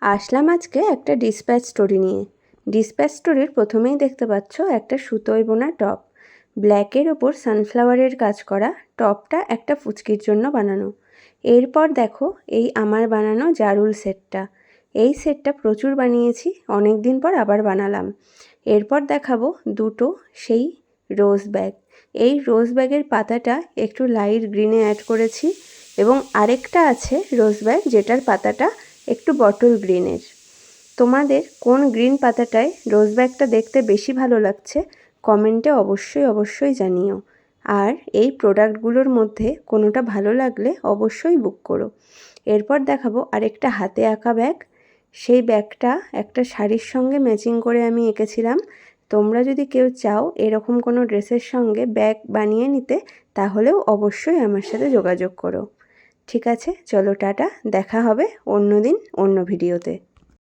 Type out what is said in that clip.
আসলাম আজকে একটা dispatch story নিয়ে। ডিসপ্যাচ স্টোরির প্রথমেই দেখতে পাচ্ছ একটা সুতোয় বোনা টপ, ব্ল্যাকের ওপর সানফ্লাওয়ারের কাজ করা। টপটা একটা ফুচকির জন্য বানানো। এরপর দেখো এই আমার বানানো জারুল সেটটা। এই সেটটা প্রচুর বানিয়েছি, অনেক দিন পর আবার বানালাম। এরপর দেখাবো দুটো সেই রোজ ব্যাগ। এই রোজ ব্যাগের পাতাটা একটু লাইট গ্রিনে অ্যাড করেছি, এবং আরেকটা আছে রোজ ব্যাগ যেটার পাতাটা একটু বটল গ্রিনের। তোমাদের কোন গ্রিন পাতাটায় রোজ ব্যাগটা দেখতে বেশি ভালো লাগছে কমেন্টে অবশ্যই জানিও। আর এই প্রোডাক্টগুলোর মধ্যে কোনোটা ভালো লাগলে অবশ্যই বুক করো। এরপর দেখাবো আরেকটা হাতে আঁকা ব্যাগ। সেই ব্যাগটা একটা শাড়ির সঙ্গে ম্যাচিং করে আমি এঁকেছিলাম। তোমরা যদি কেউ চাও এরকম কোনো ড্রেসের সঙ্গে ব্যাগ বানিয়ে নিতে, তাহলেও অবশ্যই আমার সাথে যোগাযোগ করো। ঠিক আছে, চলো টাটা, দেখা হবে অন্য দিন অন্য ভিডিওতে।